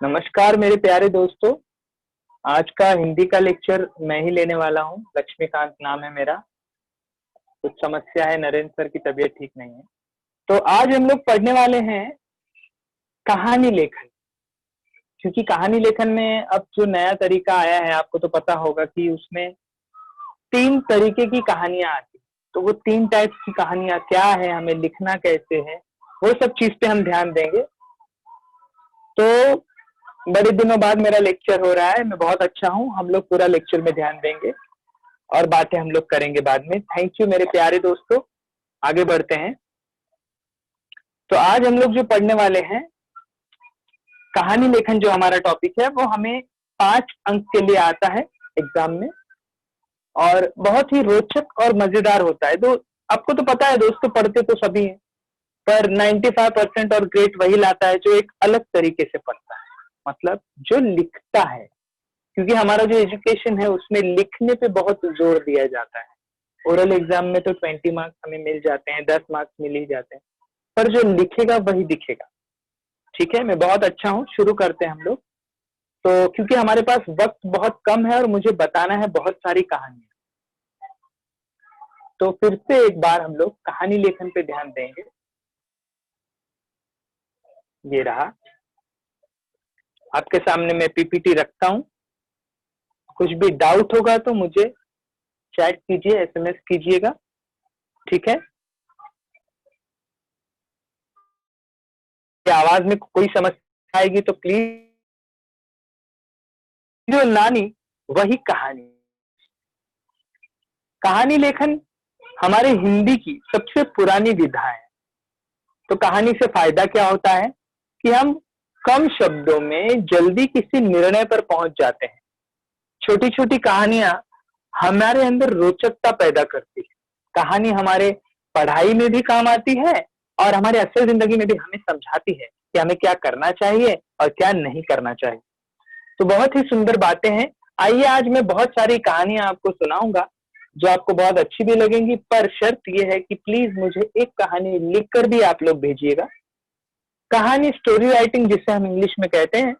नमस्कार मेरे प्यारे दोस्तों। आज का हिंदी का लेक्चर मैं ही लेने वाला हूँ। लक्ष्मीकांत नाम है मेरा। कुछ समस्या है, नरेंद्र सर की तबीयत ठीक नहीं है, तो आज हम लोग पढ़ने वाले हैं कहानी लेखन। क्योंकि कहानी लेखन में अब जो नया तरीका आया है, आपको तो पता होगा कि उसमें 3 तरीके की कहानियां आती। तो वो 3 टाइप्स की कहानियां क्या है, हमें लिखना कैसे है, वो सब चीज पे हम ध्यान देंगे। तो बड़े दिनों बाद मेरा लेक्चर हो रहा है, मैं बहुत अच्छा हूँ। हम लोग पूरा लेक्चर में ध्यान देंगे और बातें हम लोग करेंगे बाद में। थैंक यू मेरे प्यारे दोस्तों। आगे बढ़ते हैं। तो आज हम लोग जो पढ़ने वाले हैं, कहानी लेखन जो हमारा टॉपिक है, वो हमें 5 अंक के लिए आता है एग्जाम में और बहुत ही रोचक और मजेदार होता है। तो आपको तो पता है दोस्तों, पढ़ते तो सभी हैं, पर 95% और ग्रेट वही लाता है जो एक अलग तरीके से पढ़ता है, मतलब जो लिखता है। क्योंकि हमारा जो एजुकेशन है उसमें लिखने पे बहुत जोर दिया जाता है। ओरल एग्जाम में तो 20 मार्क्स हमें मिल जाते हैं, 10 मार्क्स मिल ही जाते हैं, पर जो लिखेगा वही दिखेगा। ठीक है, मैं बहुत अच्छा हूँ। शुरू करते हैं हम लोग। तो क्योंकि हमारे पास वक्त बहुत कम है और मुझे बताना है बहुत सारी कहानियां, तो फिर से एक बार हम लोग कहानी लेखन पे ध्यान देंगे। ये रहा आपके सामने, मैं पीपीटी रखता हूँ। कुछ भी डाउट होगा तो मुझे चैट कीजिए, एसएमएस कीजिएगा। ठीक है, आवाज में कोई समस्या आएगी तो प्लीज। जो नानी वही कहानी। कहानी लेखन हमारे हिंदी की सबसे पुरानी विधा है। तो कहानी से फायदा क्या होता है कि हम कम शब्दों में जल्दी किसी निर्णय पर पहुंच जाते हैं। छोटी छोटी कहानियां हमारे अंदर रोचकता पैदा करती है। कहानी हमारे पढ़ाई में भी काम आती है और हमारे असल जिंदगी में भी हमें समझाती है कि हमें क्या करना चाहिए और क्या नहीं करना चाहिए। तो बहुत ही सुंदर बातें हैं। आइए, आज मैं बहुत सारी कहानियां आपको सुनाऊंगा जो आपको बहुत अच्छी भी लगेंगी, पर शर्त यह है कि प्लीज मुझे एक कहानी लिखकर भी आप लोग भेजिएगा। कहानी स्टोरी राइटिंग जिसे हम इंग्लिश में कहते हैं।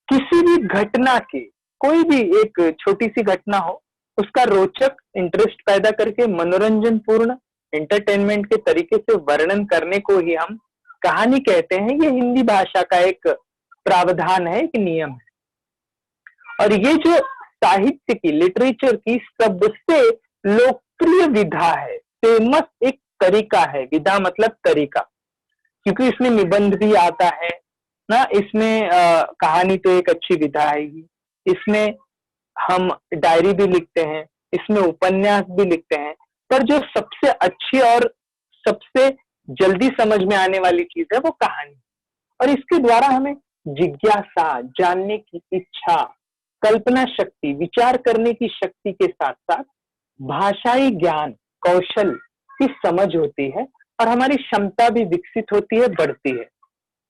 किसी भी घटना के, कोई भी एक छोटी सी घटना हो, उसका रोचक इंटरेस्ट पैदा करके मनोरंजन पूर्ण एंटरटेनमेंट के तरीके से वर्णन करने को ही हम कहानी कहते हैं। ये हिंदी भाषा का एक प्रावधान है, एक नियम है। और ये जो साहित्य की, लिटरेचर की सबसे लोकप्रिय विधा है, फेमस एक तरीका है। विधा मतलब तरीका, क्योंकि इसमें निबंध भी आता है ना। इसमें कहानी तो एक अच्छी विधा है ही। इसमें हम डायरी भी लिखते हैं, इसमें उपन्यास भी लिखते हैं, पर जो सबसे अच्छी और सबसे जल्दी समझ में आने वाली चीज है वो कहानी। और इसके द्वारा हमें जिज्ञासा, जानने की इच्छा, कल्पना शक्ति, विचार करने की शक्ति के साथ साथ भाषाई ज्ञान, कौशल की समझ होती है और हमारी क्षमता भी विकसित होती है, बढ़ती है।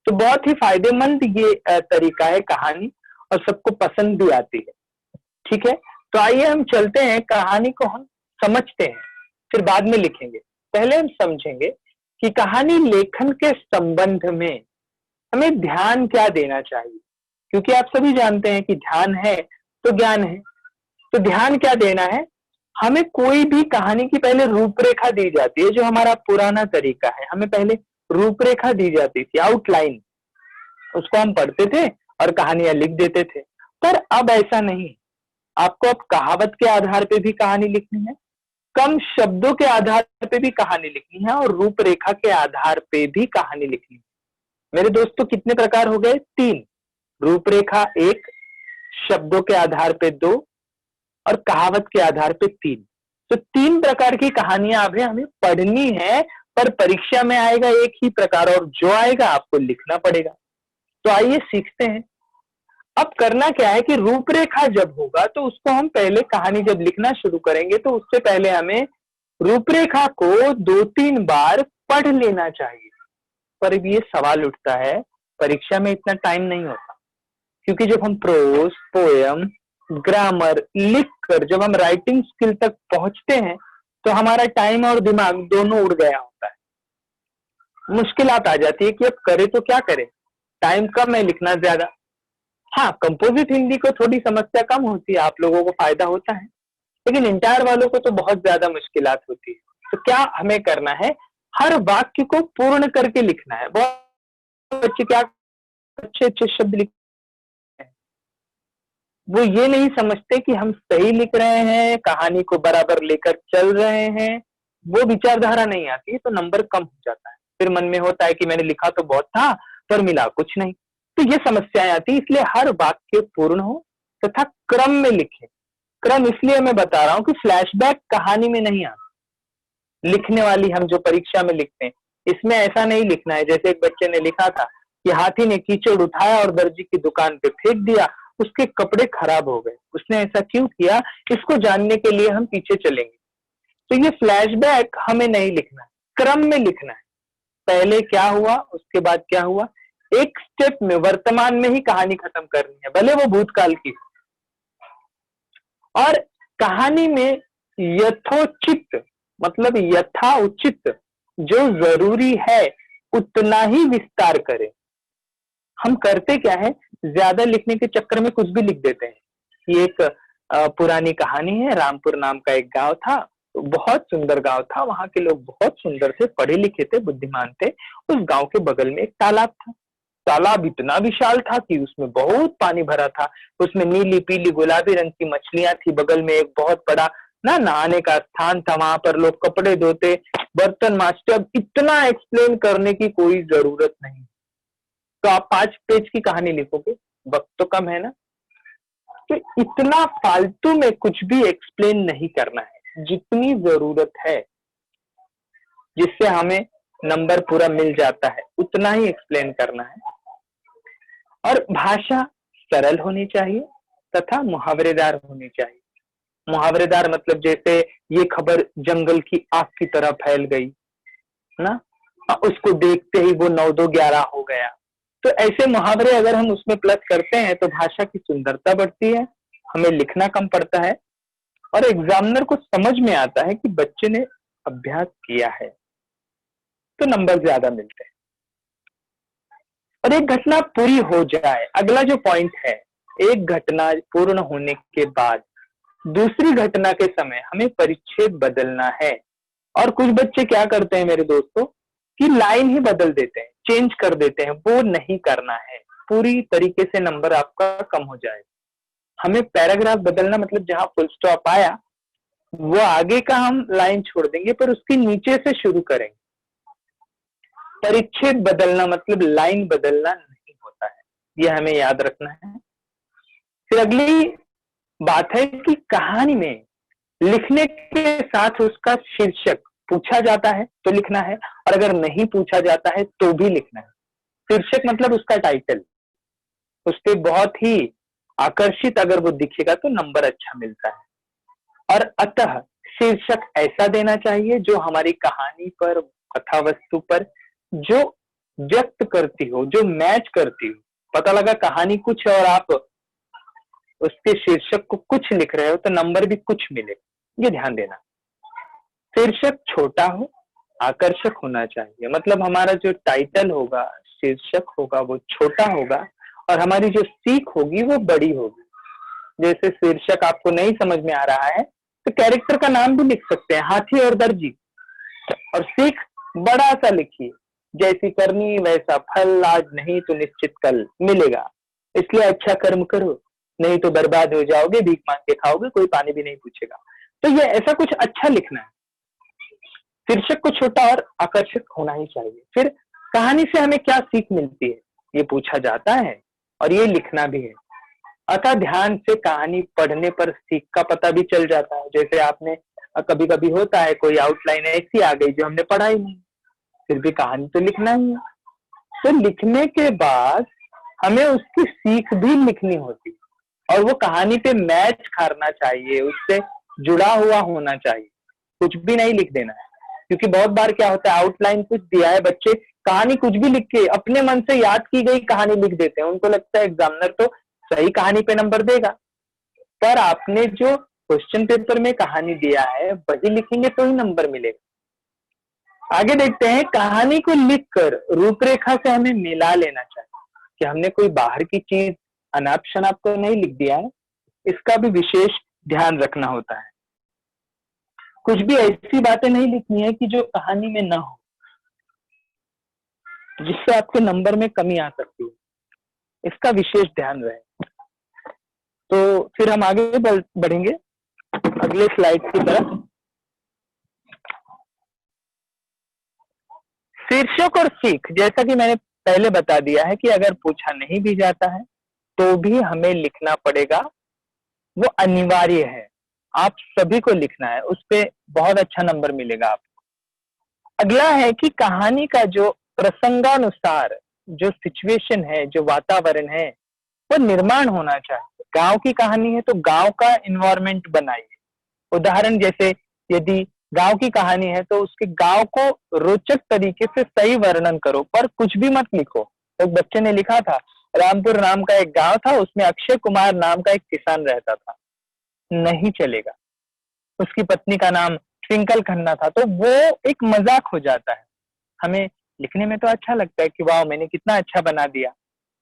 तो बहुत ही फायदेमंद ये तरीका है कहानी, और सबको पसंद भी आती है। ठीक है, तो आइए हम चलते हैं, कहानी को हम समझते हैं, फिर बाद में लिखेंगे। पहले हम समझेंगे कि कहानी लेखन के संबंध में हमें ध्यान क्या देना चाहिए। क्योंकि आप सभी जानते हैं कि ध्यान है तो ज्ञान है। तो ध्यान क्या देना है, हमें कोई भी कहानी की पहले रूपरेखा दी जाती है। जो हमारा पुराना तरीका है, हमें पहले रूपरेखा दी जाती थी, आउटलाइन, उसको हम पढ़ते थे और कहानियां लिख देते थे। पर अब ऐसा नहीं। आपको अब कहावत के आधार पे भी कहानी लिखनी है, कम शब्दों के आधार पे भी कहानी लिखनी है, और रूपरेखा के आधार पे भी कहानी लिखनी है। मेरे दोस्तों, कितने प्रकार हो गए? 3। रूपरेखा 1, शब्दों के आधार पे 2 और कहावत के आधार पे 3। तो 3 प्रकार की कहानियां अब हमें पढ़नी है, पर परीक्षा में आएगा एक ही प्रकार, और जो आएगा आपको लिखना पड़ेगा। तो आइए सीखते हैं। अब करना क्या है कि रूपरेखा जब होगा तो उसको हम पहले, कहानी जब लिखना शुरू करेंगे तो उससे पहले हमें रूपरेखा को 2-3 बार पढ़ लेना चाहिए। पर ये सवाल उठता है, परीक्षा में इतना टाइम नहीं होता। क्योंकि जब हम प्रोज, पोयम, ग्रामर लिख कर जब हम राइटिंग स्किल तक पहुंचते हैं तो हमारा टाइम और दिमाग दोनों उड़ गया होता है। मुश्किलात आ जाती है कि अब करे तो क्या करें, टाइम कम है, लिखना ज्यादा। हाँ, कंपोजिट हिंदी को थोड़ी समस्या कम होती है, आप लोगों को फायदा होता है, लेकिन इंटायर वालों को तो बहुत ज्यादा मुश्किलात होती है। तो क्या हमें करना है, हर वाक्य को पूर्ण करके लिखना है। बहुत बच्चे क्या अच्छे अच्छे शब्द लिखते हैं, वो ये नहीं समझते कि हम सही लिख रहे हैं, कहानी को बराबर लेकर चल रहे हैं, वो विचारधारा नहीं आती है, तो नंबर कम हो जाता है। फिर मन में होता है कि मैंने लिखा तो बहुत था पर मिला कुछ नहीं, तो ये समस्याएं आती है। इसलिए हर वाक्य पूर्ण हो तथा क्रम में लिखे। क्रम इसलिए मैं बता रहा हूं कि फ्लैशबैक कहानी में नहीं आता, लिखने वाली हम जो परीक्षा में लिखते हैं, इसमें ऐसा नहीं लिखना है। जैसे एक बच्चे ने लिखा था कि हाथी ने कीचड़ उठाया और दर्जी की दुकान पे फेंक दिया, उसके कपड़े खराब हो गए। उसने ऐसा क्यों किया, इसको जानने के लिए हम पीछे चलेंगे। तो ये फ्लैशबैक हमें नहीं लिखना है, क्रम में लिखना है। पहले क्या हुआ, उसके बाद क्या हुआ, एक स्टेप में वर्तमान में ही कहानी खत्म करनी है, भले वो भूतकाल की हो। और कहानी में यथोचित मतलब यथा उचित जो जरूरी है उतना ही विस्तार करें। हम करते क्या है, ज्यादा लिखने के चक्कर में कुछ भी लिख देते हैं। ये एक पुरानी कहानी है। रामपुर नाम का एक गांव था, बहुत सुंदर गांव था, वहां के लोग बहुत सुंदर थे, पढ़े लिखे थे, बुद्धिमान थे। उस गांव के बगल में एक तालाब था। तालाब इतना विशाल था कि उसमें बहुत पानी भरा था। उसमें नीली पीली गुलाबी रंग की मछलियां थी। बगल में एक बहुत बड़ा ना नहाने का स्थान था, वहां पर लोग कपड़े धोते, बर्तन मांजते। अब इतना एक्सप्लेन करने की कोई जरूरत नहीं। तो आप 5 पेज की कहानी लिखोगे, वक्त तो कम है ना। तो इतना फालतू में कुछ भी एक्सप्लेन नहीं करना है, जितनी जरूरत है जिससे हमें नंबर पूरा मिल जाता है उतना ही एक्सप्लेन करना है। और भाषा सरल होनी चाहिए तथा मुहावरेदार होनी चाहिए। मुहावरेदार मतलब जैसे ये खबर जंगल की आग की तरह फैल गई ना, उसको देखते ही वो 9-2-11 हो गया। तो ऐसे मुहावरे अगर हम उसमें प्लस करते हैं तो भाषा की सुंदरता बढ़ती है, हमें लिखना कम पड़ता है और एग्जामिनर को समझ में आता है कि बच्चे ने अभ्यास किया है, तो नंबर ज्यादा मिलते हैं। और एक घटना पूरी हो जाए, अगला जो पॉइंट है, एक घटना पूर्ण होने के बाद दूसरी घटना के समय हमें परिच्छेद बदलना है। और कुछ बच्चे क्या करते हैं मेरे दोस्तों कि लाइन ही बदल देते हैं, चेंज कर देते हैं। वो नहीं करना है, पूरी तरीके से नंबर आपका कम हो जाएगा। हमें पैराग्राफ बदलना मतलब जहां फुल स्टॉप आया वो आगे का हम लाइन छोड़ देंगे पर उसके नीचे से शुरू करेंगे। परिच्छेद बदलना मतलब लाइन बदलना नहीं होता है, यह हमें याद रखना है। फिर अगली बात है कि कहानी में लिखने के साथ उसका शीर्षक पूछा जाता है तो लिखना है, और अगर नहीं पूछा जाता है तो भी लिखना है। शीर्षक मतलब उसका टाइटल, उसके बहुत ही आकर्षित अगर वो दिखेगा तो नंबर अच्छा मिलता है। और अतः शीर्षक ऐसा देना चाहिए जो हमारी कहानी पर, कथा वस्तु पर जो व्यक्त करती हो, जो मैच करती हो। पता लगा कहानी कुछ है और आप उसके शीर्षक को कुछ लिख रहे हो तो नंबर भी कुछ मिलेगा, ये ध्यान देना। शीर्षक छोटा हो, आकर्षक होना चाहिए, मतलब हमारा जो टाइटल होगा, शीर्षक होगा वो छोटा होगा और हमारी जो सीख होगी वो बड़ी होगी। जैसे शीर्षक आपको नहीं समझ में आ रहा है तो कैरेक्टर का नाम भी लिख सकते हैं, हाथी और दर्जी, और सीख बड़ा सा लिखिए, जैसी करनी वैसा फल, आज नहीं तो निश्चित कल मिलेगा, इसलिए अच्छा कर्म करो नहीं तो बर्बाद हो जाओगे, भीख मांग के खाओगे, कोई पानी भी नहीं पूछेगा। तो ये ऐसा कुछ अच्छा लिखना है। शीर्षक को छोटा और आकर्षक होना ही चाहिए। फिर कहानी से हमें क्या सीख मिलती है ये पूछा जाता है और ये लिखना भी है। अतः ध्यान से कहानी पढ़ने पर सीख का पता भी चल जाता है। जैसे आपने कभी कभी होता है कोई आउटलाइन ऐसी आ गई जो हमने पढ़ा ही नहीं, फिर भी कहानी तो लिखना ही है। तो लिखने के बाद हमें उसकी सीख भी लिखनी होती है और वो कहानी पे मैच करना चाहिए, उससे जुड़ा हुआ होना चाहिए, कुछ भी नहीं लिख देना है। क्योंकि बहुत बार क्या होता है, आउटलाइन कुछ दिया है, बच्चे कहानी कुछ भी लिख के अपने मन से याद की गई कहानी लिख देते हैं। उनको लगता है एग्जामिनर तो सही कहानी पे नंबर देगा, पर आपने जो क्वेश्चन पेपर में कहानी दिया है वही लिखेंगे तो ही नंबर मिलेगा। आगे देखते हैं, कहानी को लिखकर रूपरेखा से हमें मिला लेना चाहिए कि हमने कोई बाहर की चीज अनाप शनाप तो नहीं लिख दिया है, इसका भी विशेष ध्यान रखना होता है। कुछ भी ऐसी बातें नहीं लिखनी है कि जो कहानी में ना हो, जिससे आपके नंबर में कमी आ सकती है, इसका विशेष ध्यान रहे। तो फिर हम आगे बढ़ेंगे अगले स्लाइड की तरफ। शीर्षक और सीख, जैसा कि मैंने पहले बता दिया है कि अगर पूछा नहीं भी जाता है तो भी हमें लिखना पड़ेगा, वो अनिवार्य है। आप सभी को लिखना है, उस पे बहुत अच्छा नंबर मिलेगा आपको। अगला है कि कहानी का जो प्रसंगानुसार जो सिचुएशन है, जो वातावरण है, वो निर्माण होना चाहिए। गांव की कहानी है तो गांव का इन्वायरमेंट बनाइए। उदाहरण जैसे यदि गांव की कहानी है तो उसके गांव को रोचक तरीके से सही वर्णन करो, पर कुछ भी मत लिखो। एक बच्चे ने लिखा था, रामपुर नाम का एक गांव था, उसमें अक्षय कुमार नाम का एक किसान रहता था। नहीं चलेगा। उसकी पत्नी का नाम ट्विंकल खन्ना था, तो वो एक मजाक हो जाता है। हमें लिखने में तो अच्छा लगता है कि वाह मैंने कितना अच्छा बना दिया,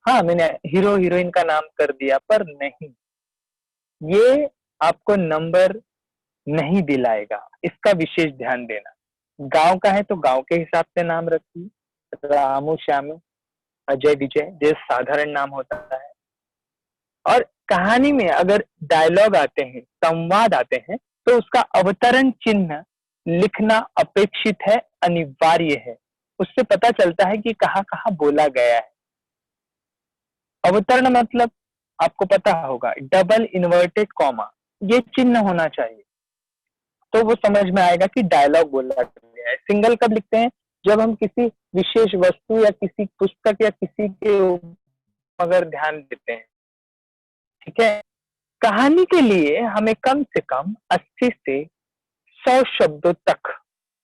हाँ मैंने हीरो हीरोइन का नाम कर दिया, पर नहीं, ये आपको नंबर नहीं दिलाएगा। इसका विशेष ध्यान देना। गांव का है तो गांव के हिसाब से नाम रखिए, रामू श्यामू अजय विजय जैसे साधारण नाम होता है। और कहानी में अगर डायलॉग आते हैं, संवाद आते हैं, तो उसका अवतरण चिन्ह लिखना अपेक्षित है, अनिवार्य है। उससे पता चलता है कि कहाँ कहाँ बोला गया है। अवतरण मतलब आपको पता होगा, डबल इन्वर्टेड कॉमा, ये चिन्ह होना चाहिए, तो वो समझ में आएगा कि डायलॉग बोला गया है। सिंगल कब लिखते हैं? जब हम किसी विशेष वस्तु या किसी पुस्तक या किसी के अगर ध्यान देते हैं, ठीक है। कहानी के लिए हमें कम से कम 80 से 100 शब्दों तक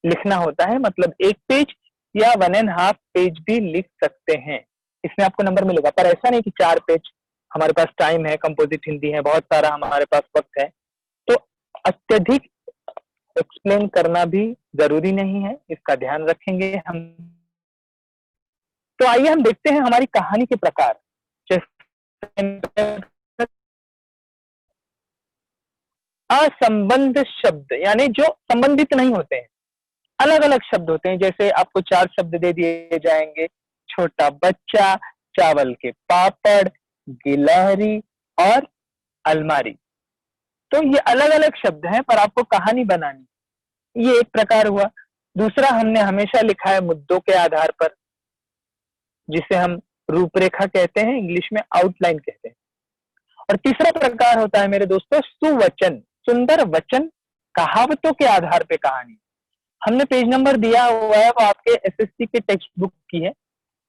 लिखना होता है, मतलब 1 पेज या 1.5 पेज भी लिख सकते हैं, इसमें आपको नंबर मिलेगा। पर ऐसा नहीं कि 4 पेज, हमारे पास टाइम है, कंपोजिट हिंदी है, बहुत सारा हमारे पास वक्त है, तो अत्यधिक एक्सप्लेन करना भी जरूरी नहीं है, इसका ध्यान रखेंगे हम। तो आइए हम देखते हैं हमारी कहानी के प्रकार। असंबद्ध शब्द, यानी जो संबंधित नहीं होते हैं, अलग अलग शब्द होते हैं। जैसे आपको 4 शब्द दे दिए जाएंगे, छोटा बच्चा, चावल के पापड़, गिलहरी और अलमारी। तो ये अलग अलग शब्द हैं, पर आपको कहानी बनानी, ये एक प्रकार हुआ। दूसरा, हमने हमेशा लिखा है मुद्दों के आधार पर, जिसे हम रूपरेखा कहते हैं, इंग्लिश में आउटलाइन कहते हैं। और तीसरा प्रकार होता है मेरे दोस्तों सुवचन, सुंदर वचन, कहावतों के आधार पे कहानी। हमने पेज नंबर दिया हुआ है, वो आपके एसएससी के टेक्स्ट बुक की है,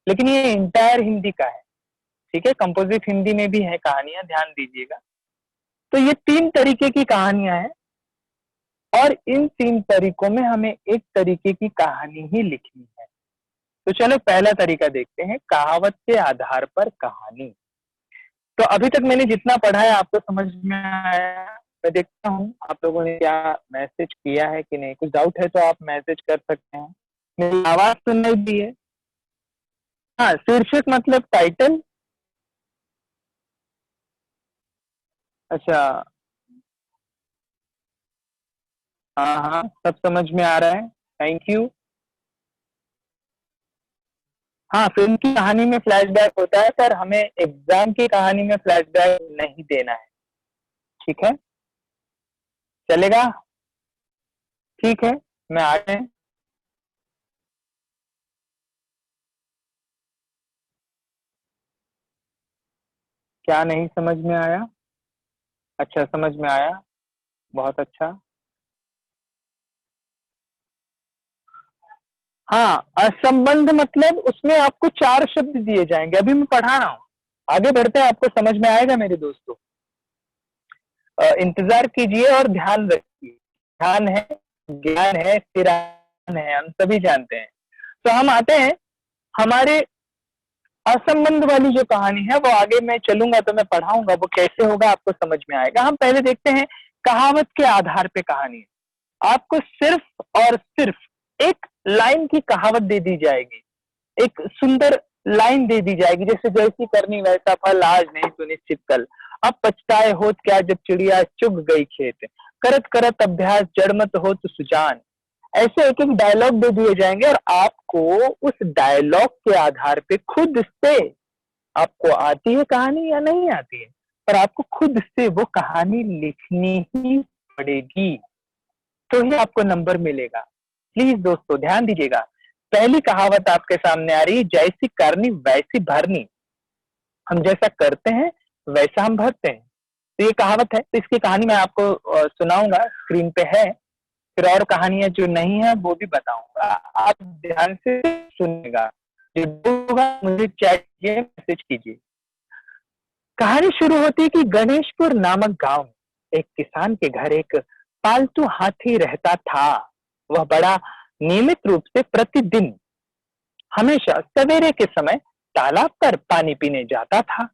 लेकिन ये इंटायर हिंदी का है, ठीक है। कंपोजिट हिंदी में भी है कहानियां, ध्यान दीजिएगा। तो ये 3 तरीके की कहानियां हैं, और इन 3 तरीकों में हमें एक तरीके की कहानी ही लिखनी है। तो चलो पहला तरीका देखते हैं, कहावत के आधार पर कहानी। तो अभी तक मैंने जितना पढ़ा है आपको समझ में आया? मैं देखता हूँ आप लोगों ने क्या मैसेज किया है कि नहीं। कुछ डाउट है तो आप मैसेज कर सकते हैं। मेरी आवाज सुनने दी है? हाँ, शीर्षक मतलब टाइटल। अच्छा, हाँ हाँ, सब समझ में आ रहा है, थैंक यू। हाँ, फिल्म की कहानी में फ्लैशबैक होता है, पर हमें एग्जाम की कहानी में फ्लैशबैक नहीं देना है, ठीक है, चलेगा? ठीक है, मैं आ रहे हैं। क्या नहीं समझ में आया? अच्छा, समझ में आया, बहुत अच्छा। हाँ, असंबंध मतलब उसमें आपको 4 शब्द दिए जाएंगे, अभी मैं पढ़ा रहा हूँ, आगे बढ़ते हैं, आपको समझ में आएगा मेरे दोस्तों। इंतजार कीजिए और ध्यान रखिए। ध्यान है, ज्ञान है, सिरान है, हम सभी जानते हैं। तो हम आते हैं हमारे असंबंध वाली जो कहानी है, वो आगे मैं चलूंगा तो मैं पढ़ाऊंगा, वो कैसे होगा आपको समझ में आएगा। हम पहले देखते हैं कहावत के आधार पे कहानी। आपको सिर्फ और सिर्फ एक लाइन की कहावत दे दी जाएगी, एक सुंदर लाइन दे दी जाएगी, जैसे जैसी करनी वैसा फल, आज नहीं तो निश्चित कल। अब पछताए होत क्या जब चिड़िया चुग गई खेत, करत करत अभ्यास जड़ मत होत सुजान। ऐसे एक एक डायलॉग दे दिए जाएंगे और आपको उस डायलॉग के आधार पे खुद से, आपको आती है कहानी या नहीं आती है, पर आपको खुद से वो कहानी लिखनी ही पड़ेगी, तो ही आपको नंबर मिलेगा। प्लीज दोस्तों ध्यान दीजिएगा। पहली कहावत आपके सामने आ रही है, जैसी करनी वैसी भरनी। हम जैसा करते हैं वैसा हम भरते हैं, तो ये कहावत है। तो इसकी कहानी मैं आपको सुनाऊंगा, स्क्रीन पे है। फिर और कहानियां जो नहीं है वो भी बताऊंगा, आप ध्यान से सुनिएगा। जो होगा मुझे चैट कीजिए, मैसेज कीजिए। कहानी शुरू होती है कि गणेशपुर नामक गांव में एक किसान के घर एक पालतू हाथी रहता था। वह बड़ा नियमित रूप से प्रतिदिन हमेशा सवेरे के समय तालाब पर पानी पीने जाता था।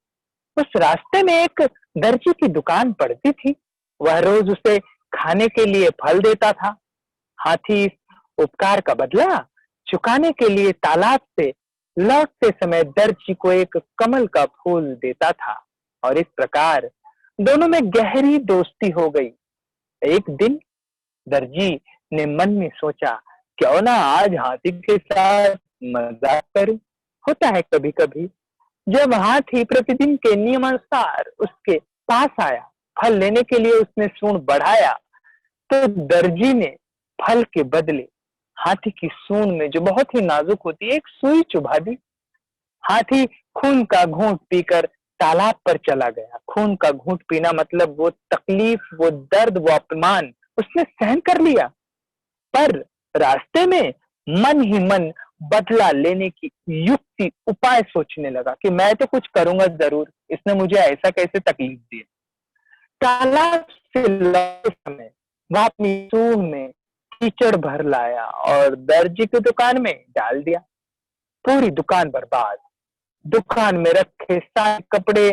उस रास्ते में एक दर्जी की दुकान पड़ती थी, वह रोज उसे खाने के लिए फल देता था। हाथी इस उपकार का बदला चुकाने के लिए तालाब से लौटते समय दर्जी को एक कमल का फूल देता था, और इस प्रकार दोनों में गहरी दोस्ती हो गई। एक दिन दर्जी ने मन में सोचा, क्यों ना आज हाथी के साथ मजाक करूं। होता है कभी कभी, जब हाथी प्रतिदिन के नियमानुसार उसके पास आया, फल लेने के लिए उसने सूंड बढ़ाया, तो दर्जी ने फल के बदले हाथी की सूंड में, जो बहुत ही नाजुक होती है, एक सुई चुभा दी। हाथी खून का घूंट पीकर तालाब पर चला गया। खून का घूंट पीना मतलब वो तकलीफ, वो दर्द, वो अपमान उसने सहन कर लिया, पर रास्ते में मन ही मन बदला लेने की युक्ति, उपाय सोचने लगा कि मैं तो कुछ करूंगा जरूर, इसने मुझे ऐसा कैसे तकलीफ दी। तालाब से लौटते समय वह अपनी सूंड में कीचड़ भर लाया और दर्जी की दुकान में डाल दिया। पूरी दुकान बर्बाद। दुकान में रखे सारे कपड़े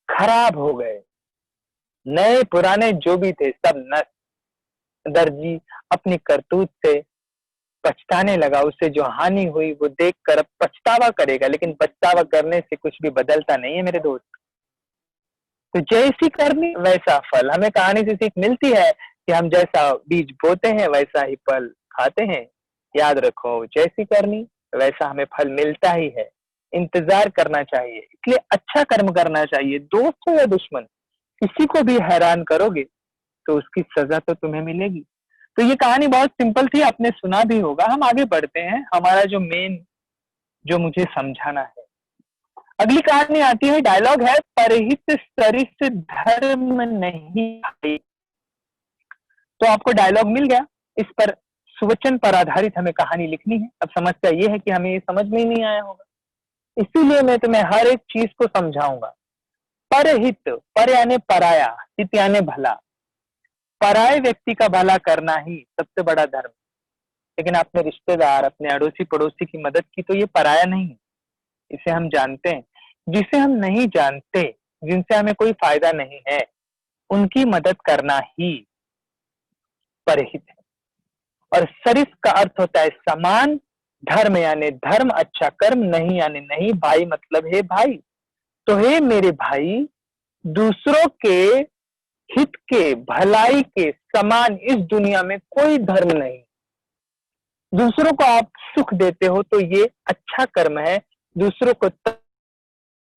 खराब हो गए, नए पुराने जो भी थे सब नष्ट। दर्जी अपनी करतूत से पछताने लगा। उसे जो हानि हुई वो देखकर अब पछतावा करेगा, लेकिन पछतावा करने से कुछ भी बदलता नहीं है मेरे दोस्त। तो जैसी करनी वैसा फल। हमें कहानी से सीख मिलती है कि हम जैसा बीज बोते हैं वैसा ही फल खाते हैं। याद रखो, जैसी करनी वैसा हमें फल मिलता ही है। इंतजार करना चाहिए, इसलिए अच्छा कर्म करना चाहिए। दोस्त हो या दुश्मन, किसी को भी हैरान करोगे तो उसकी सजा तो तुम्हें मिलेगी। तो ये कहानी बहुत सिंपल थी, आपने सुना भी होगा। हम आगे बढ़ते हैं। हमारा जो मेन, जो मुझे समझाना है, अगली कहानी आती है, डायलॉग है, परहित सरिस धर्म नहीं भाई। तो आपको डायलॉग मिल गया। इस पर सुवचन पर आधारित हमें कहानी लिखनी है। अब समस्या ये है कि हमें ये समझ में ही नहीं आया होगा, इसीलिए मैं तुम्हें हर एक चीज को समझाऊंगा। परहित, पर यानी पराया, हित यानी भला। पराये व्यक्ति का भला करना ही सबसे बड़ा धर्म। लेकिन आपने रिश्तेदार, अपने अड़ोसी पड़ोसी की मदद की तो ये पराया नहीं है, इसे हम जानते हैं। जिसे हम नहीं जानते, जिनसे हमें कोई फायदा नहीं है, उनकी मदद करना ही परहित है। और सरिस का अर्थ होता है समान, धर्म यानी धर्म, अच्छा कर्म, नहीं यानी नहीं, भाई मतलब है भाई। तो हे मेरे भाई, दूसरों के हित के, भलाई के समान इस दुनिया में कोई धर्म नहीं। दूसरों को आप सुख देते हो तो ये अच्छा कर्म है, दूसरों को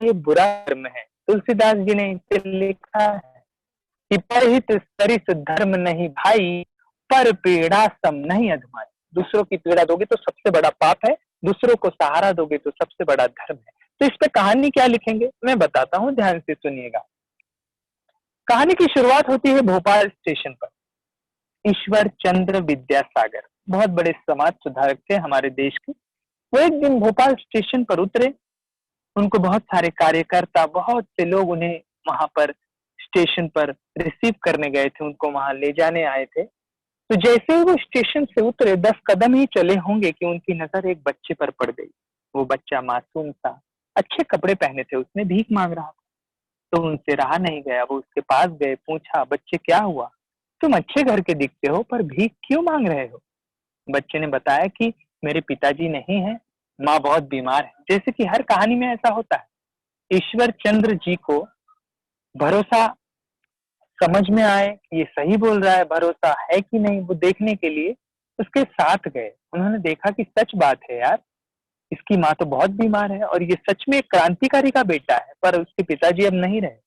ये बुरा कर्म है। तुलसीदास जी ने इसे लिखा है कि परहित सरिस धर्म नहीं भाई, पर पीड़ा सम नहीं अधमाई। दूसरों की पीड़ा दोगे तो सबसे बड़ा पाप है, दूसरों को सहारा दोगे तो सबसे बड़ा धर्म है। तो इस पे कहानी क्या लिखेंगे मैं बताता हूँ, ध्यान से सुनिएगा। कहानी की शुरुआत होती है भोपाल स्टेशन पर। ईश्वर चंद्र विद्यासागर बहुत बड़े समाज सुधारक थे हमारे देश के। वो एक दिन भोपाल स्टेशन पर उतरे। उनको बहुत सारे कार्यकर्ता, बहुत से लोग उन्हें वहां पर स्टेशन पर रिसीव करने गए थे, उनको वहां ले जाने आए थे। तो जैसे ही वो स्टेशन से उतरे, 10 कदम ही चले होंगे कि उनकी नजर एक बच्चे पर पड़ गई। वो बच्चा मासूम था, अच्छे कपड़े पहने थे, उसने भीख मांग रहा था। तो उनसे रहा नहीं गया, वो उसके पास गए, पूछा, बच्चे क्या हुआ, तुम अच्छे घर के दिखते हो पर भीख क्यों मांग रहे हो। बच्चे ने बताया कि मेरे पिताजी नहीं है, माँ बहुत बीमार है। जैसे कि हर कहानी में ऐसा होता है, ईश्वर चंद्र जी को भरोसा समझ में आए कि ये सही बोल रहा है, भरोसा है कि नहीं, वो देखने के लिए उसके साथ गए। उन्होंने देखा कि सच बात है यार, इसकी माँ तो बहुत बीमार है और ये सच में एक क्रांतिकारी का बेटा है, पर उसके पिताजी अब नहीं रहे।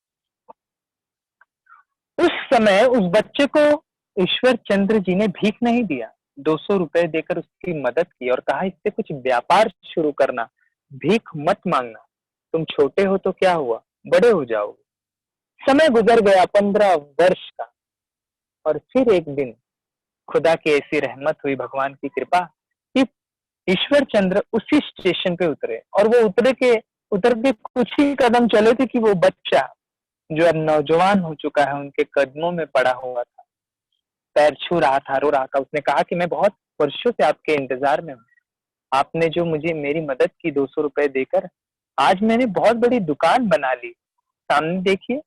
उस समय उस बच्चे को ईश्वर चंद्र जी ने भीख नहीं दिया, 200 रुपए देकर उसकी मदद की और कहा इससे कुछ व्यापार शुरू करना, भीख मत मांगना, तुम छोटे हो तो क्या हुआ, बड़े हो जाओगे। समय गुजर गया 15 वर्ष का, और फिर एक दिन खुदा की ऐसी रहमत हुई, भगवान की कृपा, कि ईश्वर चंद्र उसी स्टेशन पे उतरे, और वो उतर के कुछ ही कदम चले थे कि वो बच्चा जो अब नौजवान हो चुका है उनके कदमों में पड़ा हुआ था, पैर छू रहा था, रो रहा था। उसने कहा कि मैं बहुत वर्षों से आपके इंतजार में हूँ, आपने जो मुझे मेरी मदद की 200 रुपए देकर, आज मैंने बहुत बड़ी दुकान बना ली। सामने देखिए,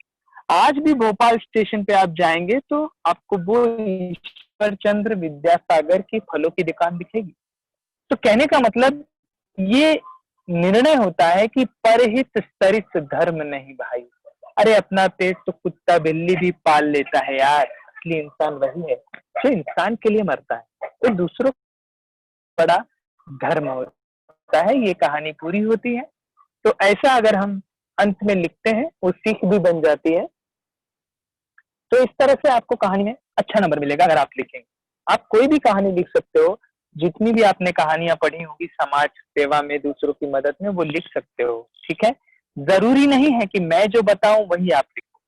आज भी भोपाल स्टेशन पे आप जाएंगे तो आपको वो ईश्वर चंद्र विद्यासागर की फलों की दुकान दिखेगी। तो कहने का मतलब ये निर्णय होता है कि परहित स्तरित धर्म नहीं भाई। अरे अपना पेट तो कुत्ता बिल्ली भी पाल लेता है यार, असली इंसान वही है जो इंसान के लिए मरता है, तो दूसरों का बड़ा धर्म होता है। ये कहानी पूरी होती है। तो ऐसा अगर हम अंत में लिखते हैं, वो सीख भी बन जाती है। तो इस तरह से आपको कहानी में अच्छा नंबर मिलेगा अगर आप लिखेंगे। आप कोई भी कहानी लिख सकते हो, जितनी भी आपने कहानियां पढ़ी होंगी समाज सेवा में, दूसरों की मदद में, वो लिख सकते हो, ठीक है। जरूरी नहीं है कि मैं जो बताऊं वही आप लिखो,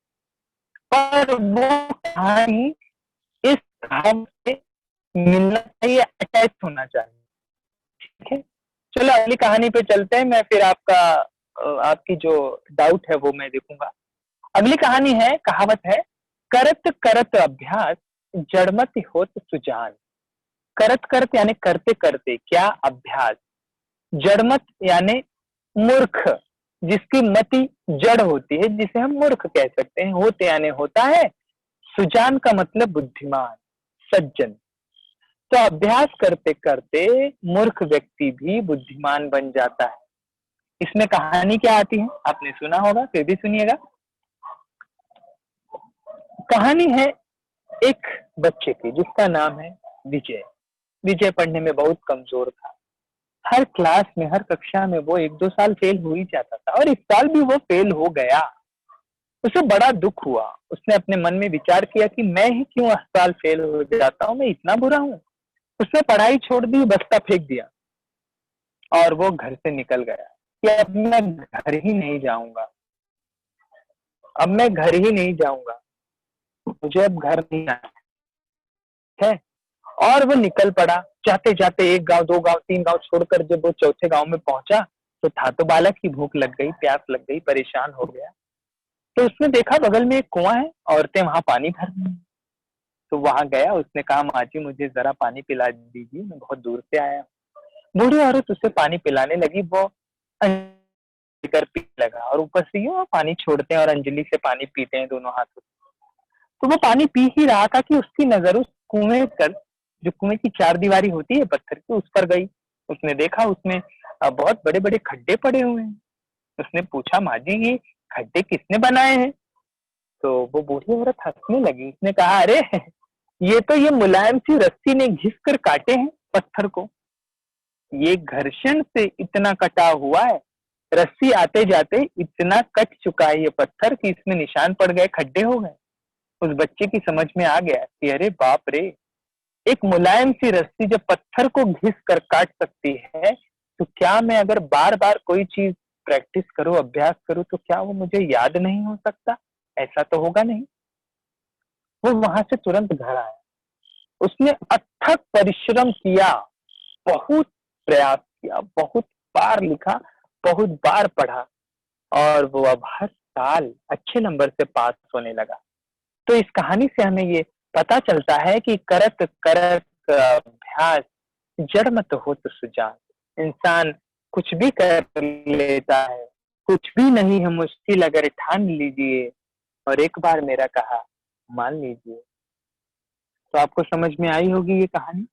पर वो कहानी इस भाव से मिलना चाहिए, अटैच होना चाहिए, ठीक है। चलो अगली कहानी पे चलते हैं। मैं फिर आपकी जो डाउट है वो मैं देखूंगा। अगली कहानी है, कहावत है, करत करत अभ्यास जड़मत होत सुजान। करत करत यानी करते करते, क्या अभ्यास, जड़मत यानी मूर्ख, जिसकी मति जड़ होती है, जिसे हम मूर्ख कह सकते हैं, होते यानी होता है, सुजान का मतलब बुद्धिमान, सज्जन। तो अभ्यास करते करते मूर्ख व्यक्ति भी बुद्धिमान बन जाता है। इसमें कहानी क्या आती है, आपने सुना होगा, फिर भी सुनिएगा। कहानी है एक बच्चे की जिसका नाम है विजय। विजय पढ़ने में बहुत कमजोर था। हर क्लास में, हर कक्षा में वो 1-2 साल फेल हो ही जाता था, और इस साल भी वो फेल हो गया। उसे बड़ा दुख हुआ। उसने अपने मन में विचार किया कि मैं ही क्यों हर साल फेल हो जाता हूँ, मैं इतना बुरा हूँ। उसने पढ़ाई छोड़ दी, बस्ता फेंक दिया, और वो घर से निकल गया कि अब मैं घर ही नहीं जाऊंगा, अब मैं घर ही नहीं जाऊंगा, मुझे अब घर नहीं आना है। और वो निकल पड़ा। जाते जाते 1 गांव, 2 गांव, 3 गांव छोड़कर जब वो चौथे गांव में पहुंचा, तो था तो बालक की भूख लग गई, प्यास लग गई, परेशान हो गया। तो उसने देखा बगल में एक कुआं है, औरतें वहां पानी भर रही हैं। तो वहां गया, उसने कहा माँ जी मुझे जरा पानी पिला दीजिए, मैं बहुत दूर से आया हूँ। बूढ़ी औरत उसे पानी पिलाने लगी। वो कर पीने लगा, और ऊपर से यूं पानी छोड़ते हैं और अंजलि से पानी पीते हैं दोनों हाथों। तो वो पानी पी ही रहा था कि उसकी नजर उस कुएं पर, जो कुएं की 4 दीवारी होती है पत्थर की, उस पर गई। उसने देखा उसमें बहुत बड़े बड़े खड्डे पड़े हुए हैं। उसने पूछा माँ जी ये खड्डे किसने बनाए हैं। तो वो बूढ़ी औरत हंसने लगी। उसने कहा अरे ये मुलायम सी रस्सी ने घिस कर काटे हैं पत्थर को, ये घर्षण से इतना कटा हुआ है, रस्सी आते जाते इतना कट चुका है ये पत्थर कि इसमें निशान पड़ गए, खड्डे हो गए। उस बच्चे की समझ में आ गया कि अरे बाप रे, एक मुलायम सी रस्सी जब पत्थर को घिस कर काट सकती है, तो क्या मैं अगर बार बार कोई चीज प्रैक्टिस करूं, अभ्यास करूं, तो क्या वो मुझे याद नहीं हो सकता? ऐसा तो होगा नहीं। वो वहां से तुरंत घर आया। उसने अथक परिश्रम किया, बहुत प्रयास किया, बहुत बार लिखा, बहुत बार पढ़ा, और वो अब हर साल अच्छे नंबर से पास होने लगा। तो इस कहानी से हमें ये पता चलता है कि करत करत अभ्यास जड़ मत हो तो सुजान। इंसान कुछ भी कर लेता है, कुछ भी नहीं है मुश्किल अगर ठान लीजिए, और एक बार मेरा कहा मान लीजिए। तो आपको समझ में आई होगी ये कहानी।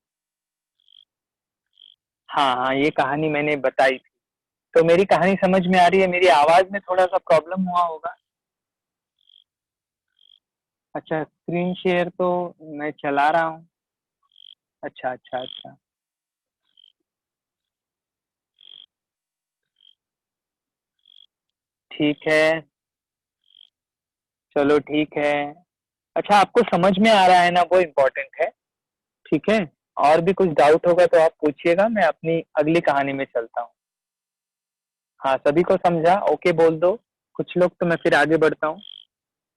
हाँ हाँ, ये कहानी मैंने बताई थी। तो मेरी कहानी समझ में आ रही है? मेरी आवाज में थोड़ा सा प्रॉब्लम हुआ होगा। अच्छा, स्क्रीन शेयर तो मैं चला रहा हूँ। अच्छा अच्छा अच्छा। ठीक है, चलो ठीक है। अच्छा, आपको समझ में आ रहा है ना, वो इम्पोर्टेंट है। ठीक है। और भी कुछ डाउट होगा तो आप पूछिएगा, मैं अपनी अगली कहानी में चलता हूँ। हाँ, सभी को समझा? ओके बोल दो कुछ लोग, तो मैं फिर आगे बढ़ता हूँ।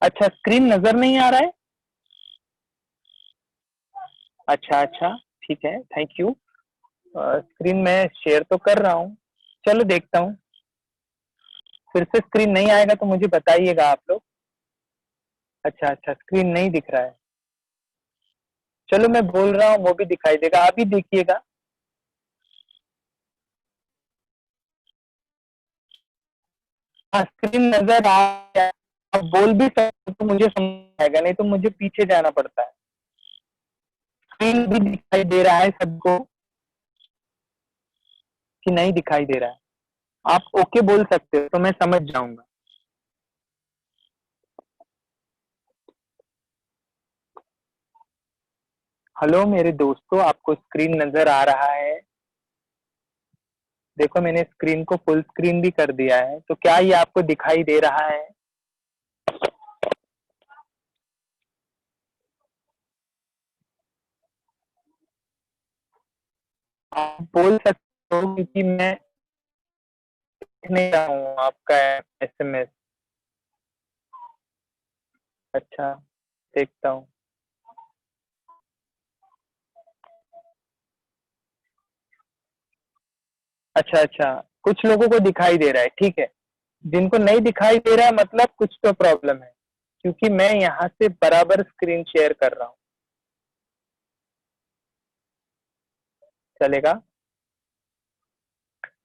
अच्छा, स्क्रीन नजर नहीं आ रहा है? अच्छा अच्छा, ठीक है, थैंक यू। स्क्रीन में शेयर तो कर रहा हूँ, चलो देखता हूँ। फिर से स्क्रीन नहीं आएगा तो मुझे बताइएगा आप लोग। अच्छा अच्छा, स्क्रीन नहीं दिख रहा है। चलो मैं बोल रहा हूँ, वो भी दिखाई देगा, आप ही देखिएगा। हाँ, स्क्रीन नजर आ रहा है। आप बोल भी सकते हो तो मुझे समझ आएगा, नहीं तो मुझे पीछे जाना पड़ता है। स्क्रीन भी दिखाई दे रहा है सबको कि नहीं दिखाई दे रहा है? आप ओके बोल सकते हो तो मैं समझ जाऊंगा। हेलो मेरे दोस्तों, आपको स्क्रीन नजर आ रहा है? देखो, मैंने स्क्रीन को फुल स्क्रीन भी कर दिया है, तो क्या ये आपको दिखाई दे रहा है? आप बोल सकते हो, क्योंकि मैं देख नहीं रहा हूँ आपका एसएमएस। अच्छा, देखता हूँ। अच्छा अच्छा, कुछ लोगों को दिखाई दे रहा है, ठीक है। जिनको नहीं दिखाई दे रहा है मतलब कुछ तो प्रॉब्लम है, क्योंकि मैं यहाँ से बराबर स्क्रीन शेयर कर रहा हूँ। चलेगा?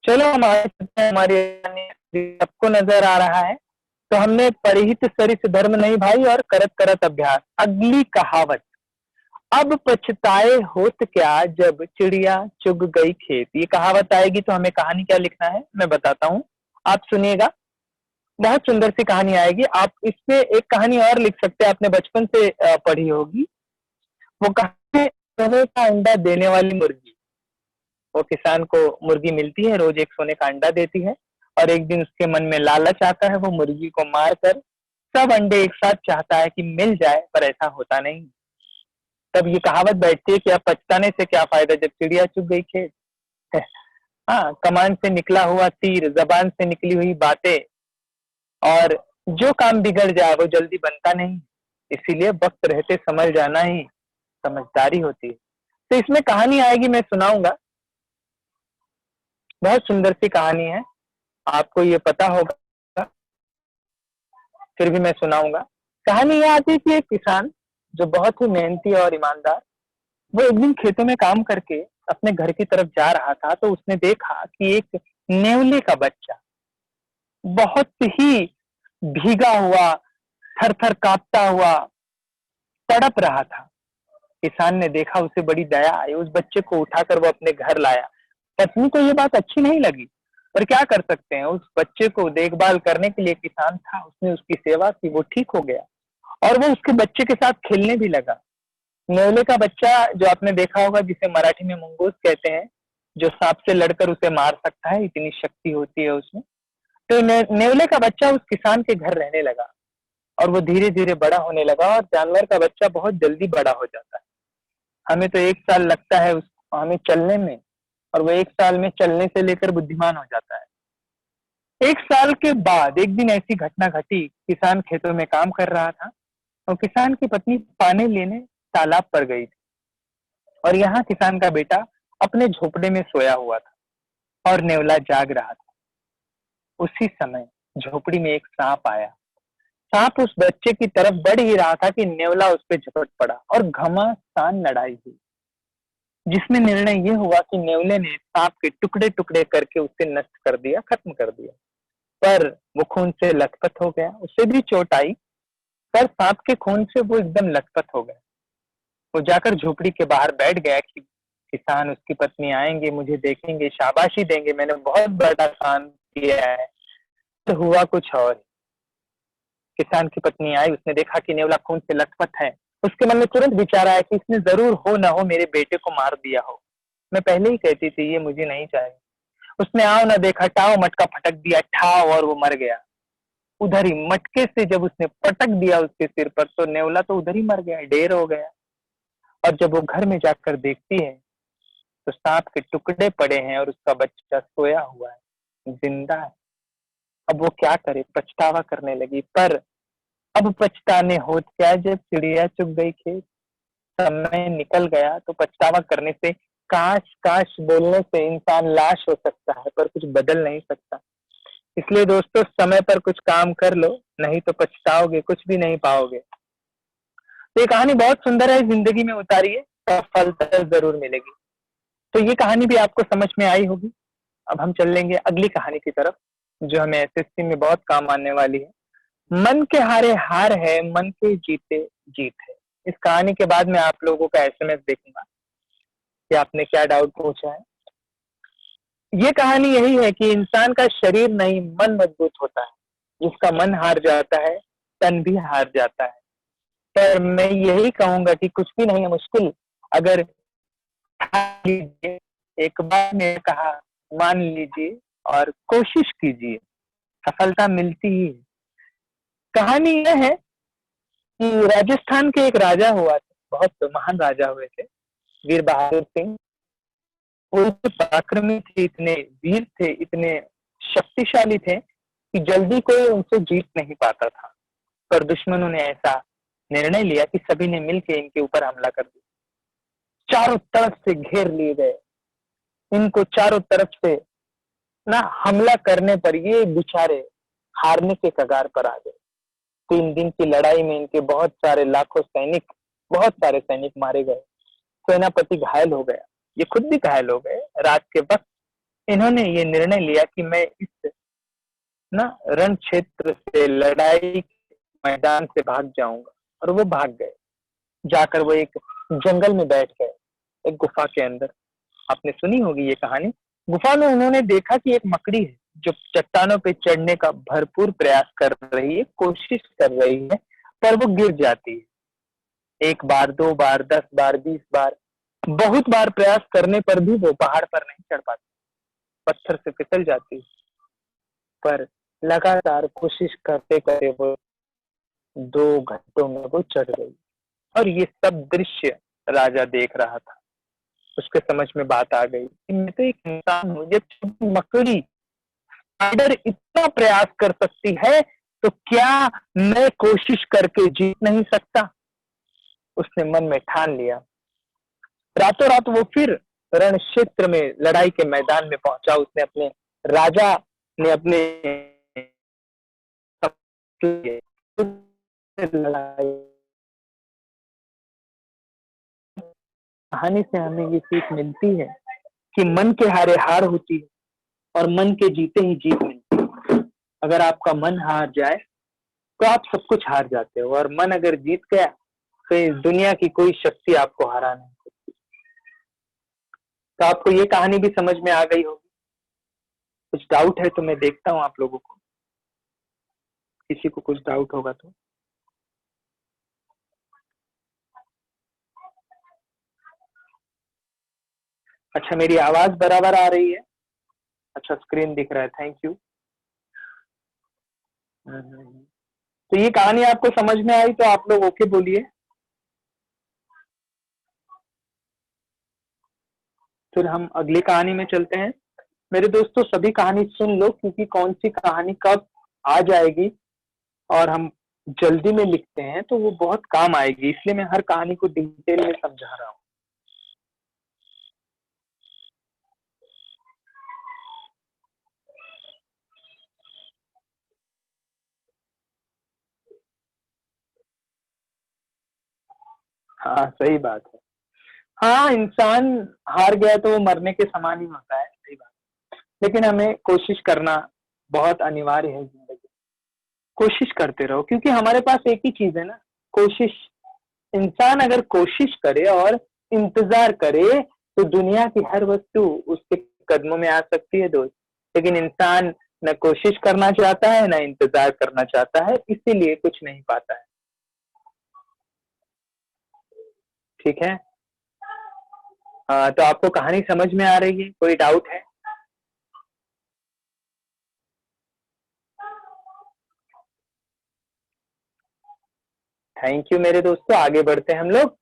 चलो हम आगे चलते हैं, हमारी सबको नजर आ रहा है। तो हमने परिहित सरिस धर्म नहीं भाई, और करत करत अभ्यास। अगली कहावत, अब पछताए होत क्या जब चिड़िया चुग गई खेत। ये कहावत आएगी तो हमें कहानी क्या लिखना है मैं बताता हूँ, आप सुनिएगा। बहुत सुंदर सी कहानी आएगी। आप इसमें एक कहानी और लिख सकते हैं, आपने बचपन से पढ़ी होगी। वो कहानी है, सोने का अंडा देने वाली मुर्गी। वो किसान को मुर्गी मिलती है, रोज एक सोने का अंडा देती है। और एक दिन उसके मन में लालच आता है, वो मुर्गी को मार कर सब अंडे एक साथ चाहता है कि मिल जाए, पर ऐसा होता नहीं। तब ये कहावत बैठती है कि अब पछताने से क्या फायदा जब चिड़िया चुग गई खेत। हाँ, कमान से निकला हुआ तीर, जबान से निकली हुई बातें, और जो काम बिगड़ जाए वो जल्दी बनता नहीं। इसीलिए वक्त रहते समझ जाना ही समझदारी होती है। तो इसमें कहानी आएगी, मैं सुनाऊंगा। बहुत सुंदर सी कहानी है, आपको ये पता होगा, फिर भी मैं सुनाऊंगा। कहानी ये आती है कि एक किसान जो बहुत ही मेहनती और ईमानदार, वो एक दिन खेतों में काम करके अपने घर की तरफ जा रहा था, तो उसने देखा कि एक नेवले का बच्चा बहुत ही भीगा हुआ, थर थर कांपता हुआ तड़प रहा था। किसान ने देखा, उसे बड़ी दया आई, उस बच्चे को उठाकर वो अपने घर लाया। पत्नी को ये बात अच्छी नहीं लगी, पर क्या कर सकते हैं, उस बच्चे को देखभाल करने के लिए किसान था, उसने उसकी सेवा की, वो ठीक हो गया। और वो उसके बच्चे के साथ खेलने भी लगा। नेवले का बच्चा, जो आपने देखा होगा, जिसे मराठी में मुंगूस कहते हैं, जो सांप से लड़कर उसे मार सकता है, इतनी शक्ति होती है उसमें। तो नेवले का बच्चा उस किसान के घर रहने लगा, और वो धीरे धीरे बड़ा होने लगा। और जानवर का बच्चा बहुत जल्दी बड़ा हो जाता है। हमें तो 1 साल लगता है उसको हमें चलने में, और वो 1 साल में चलने से लेकर बुद्धिमान हो जाता है। 1 साल के बाद एक दिन ऐसी घटना घटी, किसान खेतों में काम कर रहा था, और किसान की पत्नी पानी लेने तालाब पर गई थी। और यहाँ किसान का बेटा अपने झोपड़े में सोया हुआ था, और नेवला जाग रहा था। उसी समय झोपड़ी में एक सांप आया। सांप उस बच्चे की तरफ बढ़ ही रहा था कि नेवला उस पर झपट पड़ा, और घमासान लड़ाई हुई, जिसमें निर्णय ये हुआ कि नेवले ने सांप के टुकड़े टुकड़े करके उसे नष्ट कर दिया, खत्म कर दिया। पर वो खून से लथपथ हो गया, उसे भी चोट आई, पर सांप के खून से वो एकदम लथपथ हो गया। वो जाकर झोपड़ी के बाहर बैठ गया कि किसान, उसकी पत्नी आएंगे, मुझे देखेंगे, शाबाशी देंगे, मैंने बहुत बड़ा काम किया है। तो हुआ कुछ और। किसान की पत्नी आई, उसने देखा कि नेवला खून से लथपथ है। उसके मन में तुरंत विचार आया कि इसने जरूर हो ना हो मेरे बेटे को मार दिया हो। मैं पहले ही कहती थी ये मुझे नहीं चाहिए। उसने आओ ना देखा, टाव मटका फटक दिया, ठाव, और वो मर गया। उधर ही मटके से जब उसने पटक दिया उसके सिर पर, तो नेवला तो उधर ही मर गया, ढेर हो गया। और जब वो घर में जाकर देखती है तो सांप के टुकड़े पड़े हैं और उसका बच्चा सोया हुआ है, जिंदा है। अब वो क्या करे, पछतावा करने लगी। पर अब पछताने होत क्या, जब चिड़िया चुग गई खेत। समय निकल गया तो पछतावा करने से, काश काश बोलने से इंसान लाश हो सकता है, पर कुछ बदल नहीं सकता। इसलिए दोस्तों, समय पर कुछ काम कर लो, नहीं तो पछताओगे, कुछ भी नहीं पाओगे। तो ये कहानी बहुत सुंदर है, जिंदगी में उतारिए, सफलता जरूर मिलेगी। तो ये कहानी भी आपको समझ में आई होगी। अब हम चल लेंगे अगली कहानी की तरफ, जो हमें एसएससी में बहुत काम आने वाली है। मन के हारे हार है, मन के जीते जीत है। इस कहानी के बाद मैं आप लोगों का एसएमएस देखूंगा कि आपने क्या डाउट पूछा है। ये कहानी यही है कि इंसान का शरीर नहीं, मन मजबूत होता है। जिसका मन हार जाता है, तन भी हार जाता है। पर मैं यही कहूंगा कि कुछ भी नहीं है मुश्किल, अगर ठान लीजिए, एक बार ने कहा मान लीजिए और कोशिश कीजिए, सफलता मिलती ही है। कहानी यह है कि राजस्थान के एक राजा हुआ थे, बहुत महान राजा हुए थे, वीर बहादुर सिंह। वो इतने पराक्रमी थे, इतने वीर थे, इतने शक्तिशाली थे कि जल्दी कोई उनसे जीत नहीं पाता था। पर दुश्मनों ने ऐसा निर्णय लिया कि सभी ने मिलकर इनके ऊपर हमला कर दिया। चारों तरफ से घेर लिए गए। इनको चारों तरफ से ना हमला करने पर ये बेचारे हारने के कगार पर आ गए। 3 दिन की लड़ाई में इनके बहुत सारे लाखों सैनिक, बहुत सारे सैनिक मारे गए। सेनापति घायल हो गया, ये खुद भी घायल हो गए। रात के वक्त इन्होंने ये निर्णय लिया कि मैं इस ना रण क्षेत्र से, लड़ाई मैदान से भाग जाऊंगा। और वो भाग गए। जाकर वो एक जंगल में बैठ गए, एक गुफा के अंदर। आपने सुनी होगी ये कहानी। गुफा में उन्होंने देखा कि एक मकड़ी है जो चट्टानों पे चढ़ने का भरपूर प्रयास कर रही है, कोशिश कर रही है, पर वो गिर जाती है। 1 बार, 2 बार, 10 बार, 20 बार, बहुत बार प्रयास करने पर भी वो पहाड़ पर नहीं चढ़ पाती, पत्थर से फिसल जाती है। पर लगातार कोशिश करते करते वो 2 घंटों में वो चढ़ गई। और ये सब दृश्य राजा देख रहा था। उसके समझ में बात आ गई कि मैं तो एक इंसान हूँ, जब मकड़ी, स्पाइडर इतना प्रयास कर सकती है, तो क्या मैं कोशिश करके जीत नहीं सकता। उसने मन में ठान लिया। रातों रात वो फिर रण क्षेत्र में, लड़ाई के मैदान में पहुंचा। उसने अपने राजा ने अपने लड़ाई। कहानी से हमें ये सीख मिलती है कि मन के हारे हार होती है और मन के जीते ही जीत मिलती है। अगर आपका मन हार जाए तो आप सब कुछ हार जाते हो, और मन अगर जीत गया तो इस दुनिया की कोई शक्ति आपको हरा नहीं सकती। तो आपको ये कहानी भी समझ में आ गई होगी। कुछ डाउट है तो मैं देखता हूँ आप लोगों को, किसी को कुछ डाउट होगा तो। अच्छा, मेरी आवाज बराबर आ रही है? अच्छा, स्क्रीन दिख रहा है, थैंक यू। तो ये कहानी आपको समझ में आई तो आप लोग ओके बोलिए। फिर हम अगली कहानी में चलते हैं। मेरे दोस्तों, सभी कहानी सुन लो, क्योंकि कौन सी कहानी कब आ जाएगी और हम जल्दी में लिखते हैं तो वो बहुत काम आएगी, इसलिए मैं हर कहानी को डिटेल में समझा रहा हूँ। हाँ, सही बात है। हाँ, इंसान हार गया तो वो मरने के समान ही होता है, सही बात। लेकिन हमें कोशिश करना बहुत अनिवार्य है जिंदगी। कोशिश करते रहो, क्योंकि हमारे पास एक ही चीज है ना, कोशिश। इंसान अगर कोशिश करे और इंतजार करे तो दुनिया की हर वस्तु उसके कदमों में आ सकती है दोस्त, लेकिन इंसान न कोशिश करना चाहता है न इंतजार करना चाहता है, इसीलिए कुछ नहीं पाता है। ठीक है। तो आपको कहानी समझ में आ रही है? कोई डाउट है? थैंक यू मेरे दोस्तों। आगे बढ़ते हैं हम लोग,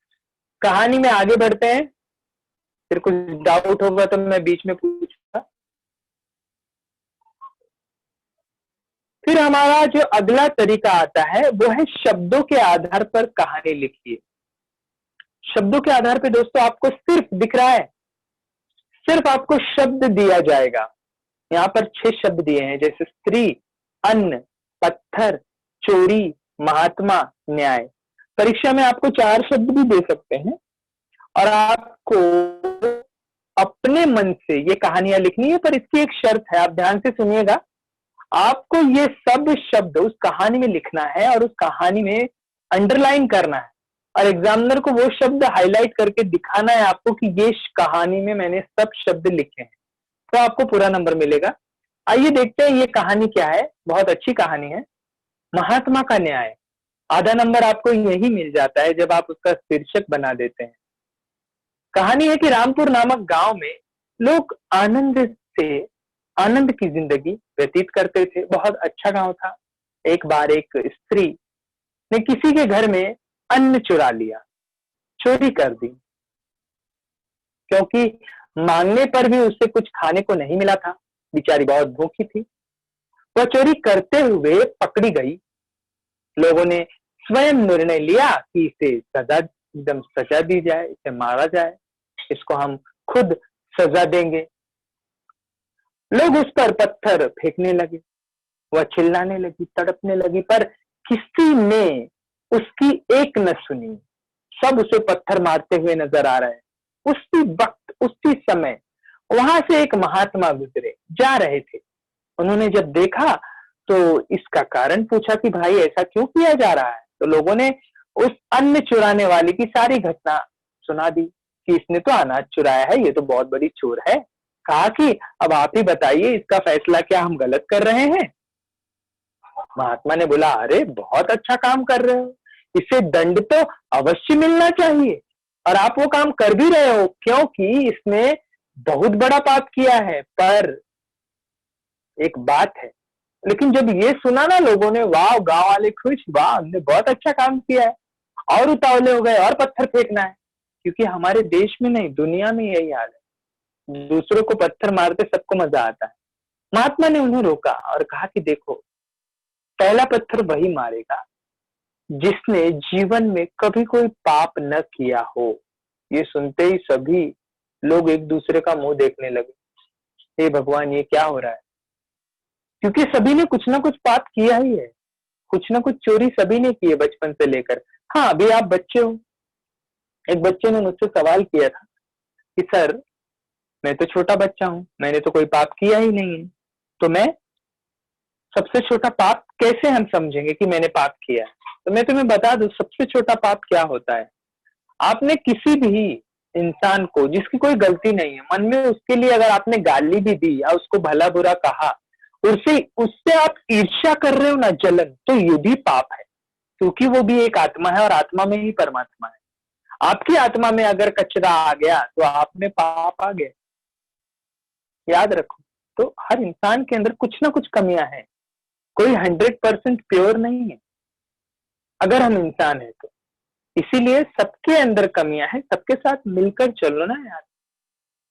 कहानी में आगे बढ़ते हैं। फिर कुछ डाउट होगा तो मैं बीच में पूछूंगा। फिर हमारा जो अगला तरीका आता है वो है शब्दों के आधार पर कहानी लिखिए। शब्दों के आधार पर दोस्तों आपको सिर्फ दिख रहा है, सिर्फ आपको शब्द दिया जाएगा। यहाँ पर 6 शब्द दिए हैं, जैसे स्त्री, अन्न, पत्थर, चोरी, महात्मा, न्याय। परीक्षा में आपको 4 शब्द भी दे सकते हैं और आपको अपने मन से ये कहानियां लिखनी है, पर इसकी एक शर्त है, आप ध्यान से सुनिएगा। आपको ये सब शब्द उस कहानी में लिखना है और उस कहानी में अंडरलाइन करना है और एग्जामिनर को वो शब्द हाईलाइट करके दिखाना है आपको कि ये कहानी में मैंने सब शब्द लिखे हैं, तो आपको पूरा नंबर मिलेगा। आइए देखते हैं ये कहानी क्या है। बहुत अच्छी कहानी है, महात्मा का न्याय। आधा नंबर आपको यही मिल जाता है जब आप उसका शीर्षक बना देते हैं। कहानी है कि रामपुर नामक गांव में लोग आनंद की जिंदगी व्यतीत करते थे। बहुत अच्छा गांव था। एक बार एक स्त्री ने किसी के घर में अन्न चुरा लिया, चोरी कर दी, क्योंकि मांगने पर भी उससे कुछ खाने को नहीं मिला था। बेचारी बहुत भूखी थी। वह चोरी करते हुए पकड़ी गई। लोगों ने स्वयं निर्णय लिया कि इसे सजा दी जाए, इसे मारा जाए, इसको हम खुद सजा देंगे। लोग उस पर पत्थर फेंकने लगे, वह चिल्लाने लगी, तड़पने लगी, पर किसी ने उसकी एक न सुनी। सब उसे पत्थर मारते हुए नजर आ रहे हैं। उसी वक्त, उसी समय वहां से एक महात्मा गुजरे, जा रहे थे। उन्होंने जब देखा तो इसका कारण पूछा कि भाई ऐसा क्यों किया जा रहा है। तो लोगों ने उस अन्न चुराने वाले की सारी घटना सुना दी कि इसने तो अनाज चुराया है, ये तो बहुत बड़ी चोर है। कहा कि अब आप ही बताइए, इसका फैसला क्या हम गलत कर रहे हैं? महात्मा ने बोला, अरे बहुत अच्छा काम कर रहे हो, इसे दंड तो अवश्य मिलना चाहिए और आप वो काम कर भी रहे हो, क्योंकि इसने बहुत बड़ा पाप किया है। पर एक बात है, लेकिन जब ये सुना ना लोगों ने, वाह, गांव वाले खुश, वाह हमने बहुत अच्छा काम किया है, और उतावले हो गए और पत्थर फेंकना है। क्योंकि हमारे देश में नहीं, दुनिया में यही हाल है, दूसरों को पत्थर मारते सबको मजा आता है। महात्मा ने उन्हें रोका और कहा कि देखो, पहला पत्थर वही मारेगा जिसने जीवन में कभी कोई पाप न किया हो। ये सुनते ही सभी लोग एक दूसरे का मुंह देखने लगे, हे भगवान, ये क्या हो रहा है? क्योंकि सभी ने कुछ ना कुछ पाप किया ही है, कुछ ना कुछ चोरी सभी ने की है बचपन से लेकर। हाँ, अभी आप बच्चे हो। एक बच्चे ने मुझसे सवाल किया था कि सर, मैं तो छोटा बच्चा हूं, मैंने तो कोई पाप किया ही नहीं है, तो मैं सबसे छोटा पाप कैसे हम समझेंगे कि मैंने पाप किया है? तो मैं तुम्हें बता दूं सबसे छोटा पाप क्या होता है। आपने किसी भी इंसान को जिसकी कोई गलती नहीं है, मन में उसके लिए अगर आपने गाली भी दी या उसको भला बुरा कहा, उससे उससे आप ईर्ष्या कर रहे हो ना, जलन, तो ये भी पाप है, क्योंकि वो भी एक आत्मा है और आत्मा में ही परमात्मा है। आपकी आत्मा में अगर कचरा आ गया तो आप में पाप आ गया। याद रखो। तो हर इंसान के अंदर कुछ ना कुछ कमियां हैं, कोई 100% प्योर नहीं है अगर हम इंसान है तो। इसीलिए सबके अंदर कमियां हैं, सबके साथ मिलकर चलो ना यार।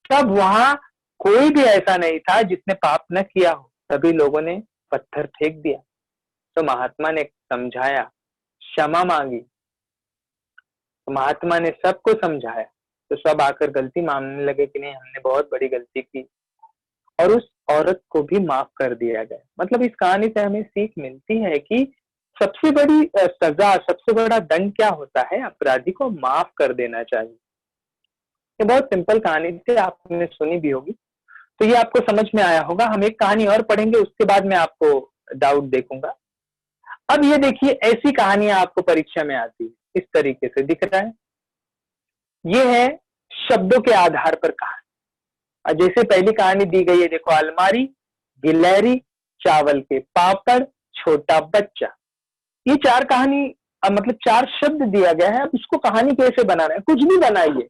तब वहां कोई भी ऐसा नहीं था जिसने पाप न किया हो, सभी लोगों ने पत्थर फेंक दिया। तो महात्मा ने समझाया, क्षमा मांगी, तो महात्मा ने सबको समझाया, तो सब आकर गलती मानने लगे कि नहीं, हमने बहुत बड़ी गलती की, और उस औरत को भी माफ कर दिया गया। मतलब इस कहानी से हमें सीख मिलती है कि सबसे बड़ी सजा, सबसे बड़ा दंड क्या होता है? अपराधी को माफ कर देना चाहिए। ये बहुत सिंपल कहानी थी, आपने सुनी भी होगी, तो ये आपको समझ में आया होगा। हम एक कहानी और पढ़ेंगे, उसके बाद मैं आपको डाउट देखूंगा। अब ये देखिए, ऐसी कहानियां आपको परीक्षा में आती है, इस तरीके से दिख रहा है। ये है शब्दों के आधार पर कहानी। और जैसे पहली कहानी दी गई है, देखो, अलमारी, गिलहरी, चावल के पापड़, छोटा बच्चा। ये चार कहानी, मतलब चार शब्द दिया गया है। अब इसको कहानी कैसे बनाना है? कुछ भी बनाइए,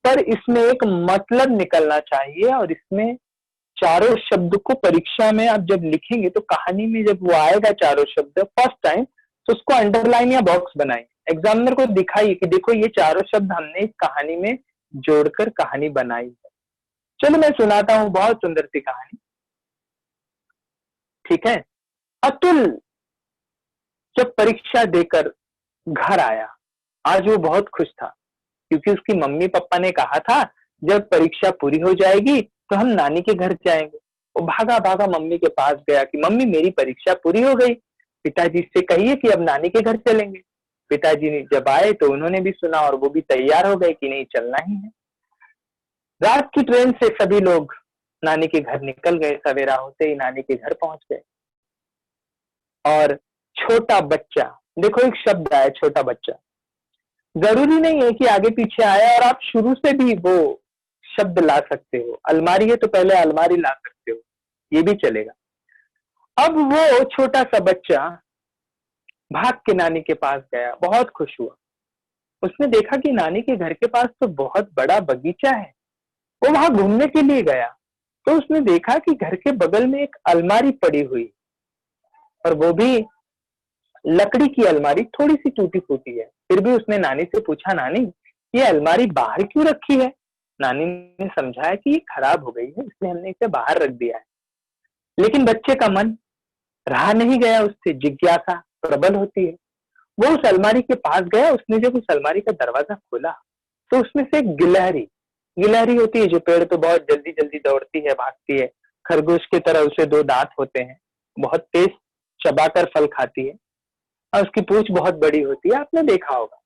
पर इसमें एक मतलब निकलना चाहिए। और इसमें चारों शब्द को परीक्षा में आप जब लिखेंगे तो कहानी में जब वो आएगा चारों शब्द फर्स्ट टाइम, तो उसको अंडरलाइन या बॉक्स बनाइए, एग्जामिनर को दिखाइए कि देखो ये चारों शब्द हमने इस कहानी में जोड़कर कहानी बनाई है। चलो मैं सुनाता हूं बहुत सुंदर सी कहानी, ठीक है। अतुल जब परीक्षा देकर घर आया, आज वो बहुत खुश था, क्योंकि उसकी मम्मी पापा ने कहा था जब परीक्षा पूरी हो जाएगी तो हम नानी के घर जाएंगे। वो भागा भागा मम्मी के पास गया कि मम्मी मेरी परीक्षा पूरी हो गई, पिताजी से कहिए कि अब नानी के घर चलेंगे। पिताजी ने जब आए तो उन्होंने भी सुना और वो भी तैयार हो गए कि नहीं, चलना ही है। रात की ट्रेन से सभी लोग नानी के घर निकल गए। सवेरा होते ही नानी के घर पहुंच गए। और छोटा बच्चा, देखो एक शब्द आया छोटा बच्चा, जरूरी नहीं है कि आगे पीछे आया और आप शुरू से भी वो शब्द ला सकते हो। अलमारी है तो पहले अलमारी ला सकते हो, ये भी चलेगा। अब वो छोटा सा बच्चा भाग के नानी के पास गया, बहुत खुश हुआ। उसने देखा कि नानी के घर के पास तो बहुत बड़ा बगीचा है। वो वहां घूमने के लिए गया तो उसने देखा कि घर के बगल में एक अलमारी पड़ी हुई, और वो भी लकड़ी की अलमारी, थोड़ी सी टूटी फूटी है। फिर भी उसने नानी से पूछा, नानी ये अलमारी बाहर क्यों रखी है? नानी ने समझाया कि ये खराब हो गई है, इसलिए हमने इसे बाहर रख दिया है। लेकिन बच्चे का मन रहा नहीं गया उससे, जिज्ञासा प्रबल होती है। वो उस अलमारी के पास गया। उसने जब उस अलमारी का दरवाजा खोला तो उसमें से एक गिलहरी, गिलहरी होती है जो पेड़ पे बहुत जल्दी जल्दी दौड़ती है, भागती है, खरगोश की तरह उसे दो दांत होते हैं, बहुत तेज चबाकर फल खाती है, और उसकी पूंछ बहुत बड़ी होती है, आपने देखा होगा।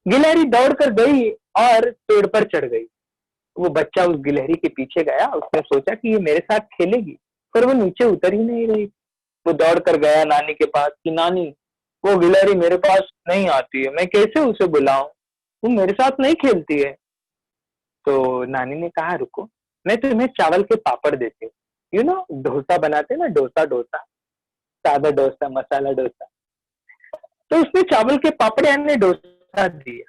गिलहरी दौड़कर गई और पेड़ पर चढ़ गई। वो बच्चा उस गिलहरी के पीछे गया। उसने सोचा कि ये मेरे साथ खेलेगी, पर वो नीचे उतर ही नहीं रही। वो दौड़ कर गया नानी के पास कि नानी वो गिलहरी मेरे पास नहीं आती है, मैं कैसे उसे बुलाऊं, वो मेरे साथ नहीं खेलती है। तो नानी ने कहा रुको, मैं तुम्हें चावल के पापड़ देती हूँ। डोसा बनाते ना, डोसा डोसा, सादा डोसा, मसाला डोसा। तो उसने चावल के पापड़ यानी डोसा दिया,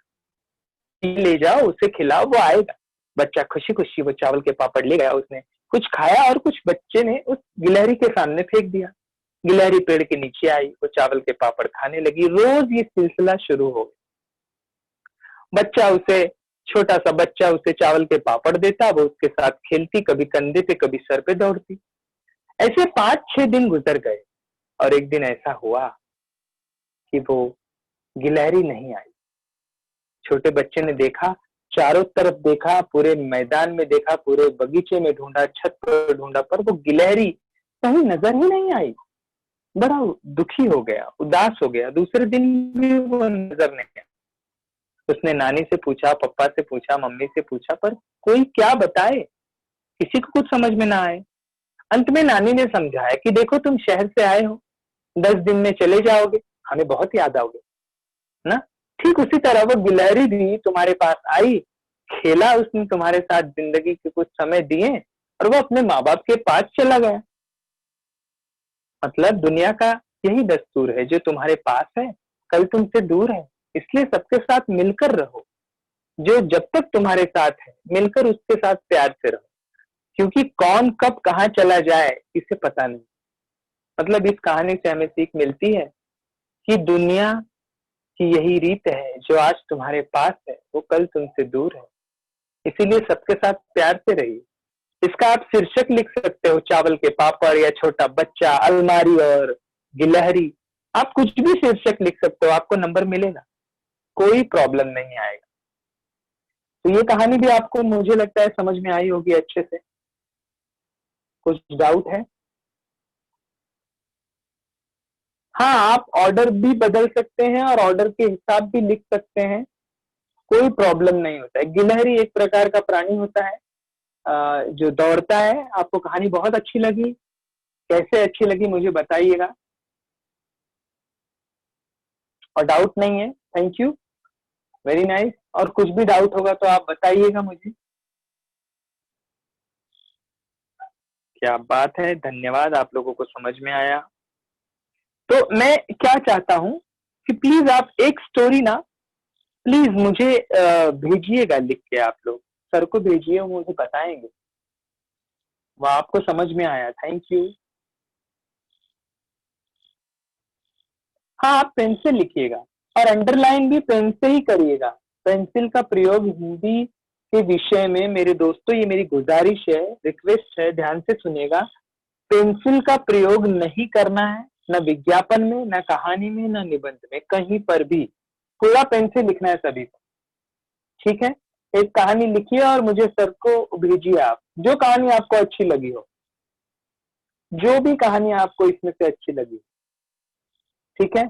ले जाओ उसे खिलाओ, वो आएगा। बच्चा खुशी खुशी वो चावल के पापड़ ले गया। उसने कुछ खाया और कुछ बच्चे ने उस गिलहरी के सामने फेंक दिया। गिलहरी पेड़ के नीचे आई, वो चावल के पापड़ खाने लगी। रोज ये सिलसिला शुरू हो गया। बच्चा उसे छोटा सा बच्चा उसे चावल के पापड़ देता, वो उसके साथ खेलती, कभी कंधे पे कभी सर पे दौड़ती। ऐसे 5-6 दिन गुजर गए और एक दिन ऐसा हुआ कि वो गिलहरी नहीं आई। छोटे बच्चे ने देखा, चारों तरफ देखा, पूरे मैदान में देखा, पूरे बगीचे में ढूंढा, छत पर ढूंढा, पर वो गिलहरी कहीं नजर ही नहीं आई। बड़ा दुखी हो गया, उदास हो गया। दूसरे दिन भी वो नजर नहीं आया। उसने नानी से पूछा, पापा से पूछा, मम्मी से पूछा, पर कोई क्या बताए, किसी को कुछ समझ में ना आए। अंत में नानी ने समझाया कि देखो तुम शहर से आए हो, 10 दिन में चले जाओगे, हमें बहुत याद आओगे ना। ठीक उसी तरह वो गिलहरी भी तुम्हारे पास आई, खेला उसने तुम्हारे साथ, जिंदगी के कुछ समय दिए, और वो अपने माँ बाप के पास चला गया। मतलब दुनिया का यही दस्तूर है, जो तुम्हारे पास है कल तुमसे दूर है, इसलिए सबके साथ मिलकर रहो। जो जब तक तुम्हारे साथ है मिलकर उसके साथ प्यार से रहो, क्योंकि कौन कब कहाँ चला जाए इसे पता नहीं। मतलब इस कहानी से हमें सीख मिलती है कि दुनिया की यही रीत है, जो आज तुम्हारे पास है वो कल तुमसे दूर है, इसीलिए सबके साथ प्यार से रहिए। इसका आप शीर्षक लिख सकते हो, चावल के पापड़ या छोटा बच्चा, अलमारी और गिलहरी। आप कुछ भी शीर्षक लिख सकते हो, आपको नंबर मिलेगा, कोई प्रॉब्लम नहीं आएगा। तो ये कहानी भी आपको मुझे लगता है समझ में आई होगी अच्छे से। कुछ डाउट है? हाँ, आप ऑर्डर भी बदल सकते हैं और ऑर्डर के हिसाब भी लिख सकते हैं, कोई प्रॉब्लम नहीं होता है। गिलहरी एक प्रकार का प्राणी होता है जो दौड़ता है। आपको कहानी बहुत अच्छी लगी, कैसे अच्छी लगी मुझे बताइएगा, और डाउट नहीं है। Thank you, very nice. और कुछ भी डाउट होगा तो आप बताइएगा मुझे। क्या बात है, धन्यवाद, आप लोगों को समझ में आया। तो मैं क्या चाहता हूं कि प्लीज आप एक स्टोरी ना प्लीज मुझे भेजिएगा लिख के, आप लोग सर को भेजिए, वो मुझे बताएंगे। वो आपको समझ में आया, थैंक यू। हाँ, आप पेन से लिखिएगा और अंडरलाइन भी पेन से ही करिएगा। पेंसिल का प्रयोग हिंदी के विषय में मेरे दोस्तों, ये मेरी गुजारिश है, रिक्वेस्ट है, ध्यान से सुनिएगा। पेंसिल का प्रयोग नहीं करना है, ना विज्ञापन में, ना कहानी में, ना निबंध में, कहीं पर भी। पूरा पेन से लिखना है सभी को, ठीक है। एक कहानी लिखिए और मुझे सर को भेजिए आप, जो कहानी आपको अच्छी लगी हो, जो भी कहानी आपको इसमें से अच्छी लगी, ठीक है।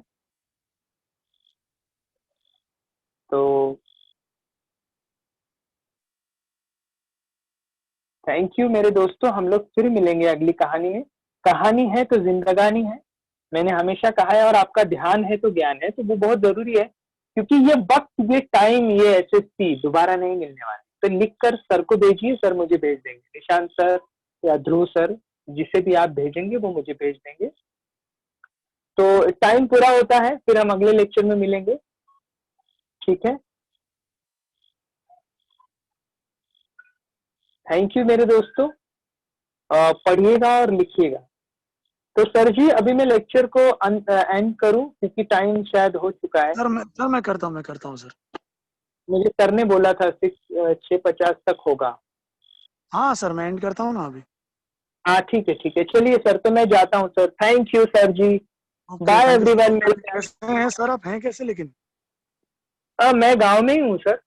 तो थैंक यू मेरे दोस्तों, हम लोग फिर मिलेंगे अगली कहानी में। कहानी है तो जिंदगानी है, मैंने हमेशा कहा है, और आपका ध्यान है तो ज्ञान है, तो वो बहुत जरूरी है, क्योंकि ये वक्त, ये टाइम, ये एसएससी दोबारा नहीं मिलने वाला। तो लिख कर सर को भेजिए, सर मुझे भेज देंगे, निशांत सर या ध्रुव सर, जिसे भी आप भेजेंगे वो मुझे भेज देंगे। तो टाइम पूरा होता है, फिर हम अगले लेक्चर में मिलेंगे, ठीक है। थैंक यू मेरे दोस्तों, पढ़िएगा और लिखिएगा। तो सर जी, अभी मैं लेक्चर को एंड करूं, क्योंकि टाइम शायद हो चुका है। सर मैं करता हूँ सर। मुझे सर ने बोला था 6:50 तक होगा। हाँ सर, मैं एंड करता हूँ ना अभी। हाँ ठीक है, ठीक है, चलिए सर, तो मैं जाता हूँ sir. Thank you sir ji, okay, bye thank you everyone, sir. मिलते हैं। कैसे हैं सर आप? हैं कैसे लेकिन? मैं गांव में ही हूँ सर।